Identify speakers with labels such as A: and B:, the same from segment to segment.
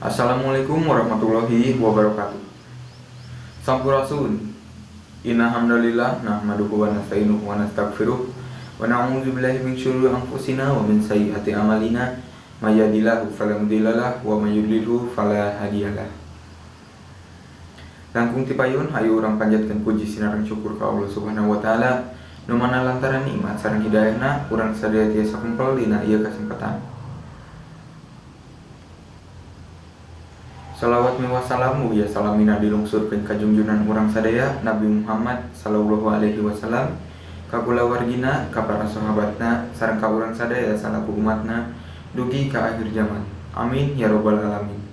A: Assalamualaikum warahmatullahi wabarakatuh. Sampurasun. Inna hamdalillah nahmaduhu wa nasta'inuhu wa nastaghfiruh wa na'udzu billahi min syururi anfusina wa min sayyiati a'malina may yahdihillahu fala mudhillalah wa may yudlilhu fala hadiyalah. Langkung tipayun hayu urang panjatkeun puji sinareng syukur ka Allah Subhanahu wa taala nu mana lantaran nikmat sareng hidayahna urang sadaya tiasa kempel dina ieu kasempatan. Salawat miwah salam mugia salamina dilungsurkeun ka junjunan urang sadaya Nabi Muhammad sallallahu alaihi wasallam, ka kulawargina, ka para sahabatna, sareng ka urang sadaya salaku umatna dugi ka akhir zaman. Amin ya robbal alamin.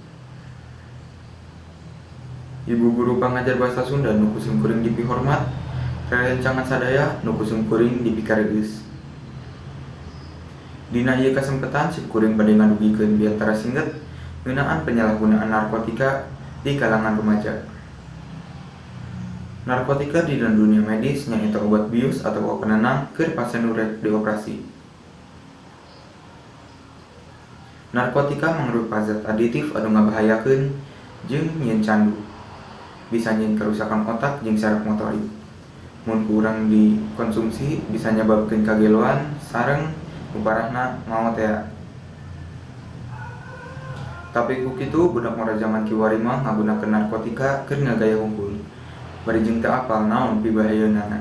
A: Ibu guru pangajar bahasa Sunda nu kusum kuring dipihormat, rerencangan sadaya nu kusum kuring dipikareus. Dina ieu kasempatan si kuring bade ngadugikeun biantara singget ngeunaan penyalahgunaan narkotika di kalangan remaja. Narkotika di dalam dunia medis nyaeta obat bius atau obat penenang keur pasien nu rek dioperasi. Narkotika mangrupa zat aditif anu ngabahayakeun jeung nyieun candu. Bisa nyieun kerusakan otak jeung saraf motorik. Mun kurang dikonsumsi bisa nyababkeun kageloan sareng nu parahna maot ya. Tapi ku kitu budak mora zaman kiwari mah ngagunakeun narkotika keur ngagaya hungkul. Bari jeung teu apal naon pibahayeunana.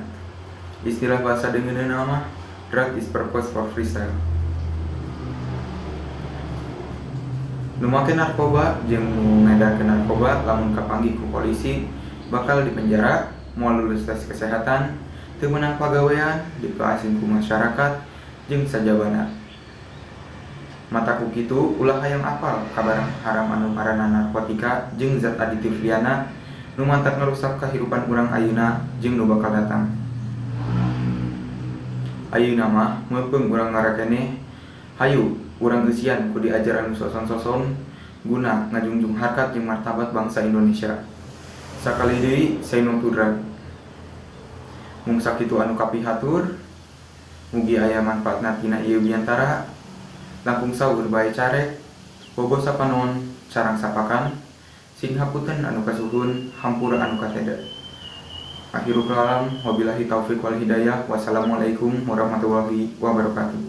A: Istilah bahasa deungeunna mah drug is purpose for freestyle. Nu make narkoba jeung nu ngaedarkeun narkoba lamun kapanggih ku polisi bakal dipenjara, moal lulus tes kesehatan, teu meunang pagawean, dipaaskeun ku masyarakat jeung sajabana. Mataku kitu ulah hayang apal kabarang haram anu ngaranna narkotika jeung zat aditif liana nu mantap ngarusak kahirupan urang ayeuna jeung nu bakal datang. Ayeuna mah meupeng urang ngarakeneh hayu urang eusian ku diajar anu soson-soson guna ngajunjung harkat jeung martabat bangsa Indonesia. Sakali deui saeno tudrag. Mung sakitu anu kapihatur, mugi aya manfaatna tina ieu biantara. Langkung saur bae carek, bobo sapanon, carang sapakan, sing hapunten anu kasuhun, hampura anu kateda. Akhirul kalam, wabillahi taufiq wal hidayah, wassalamualaikum warahmatullahi wabarakatuh.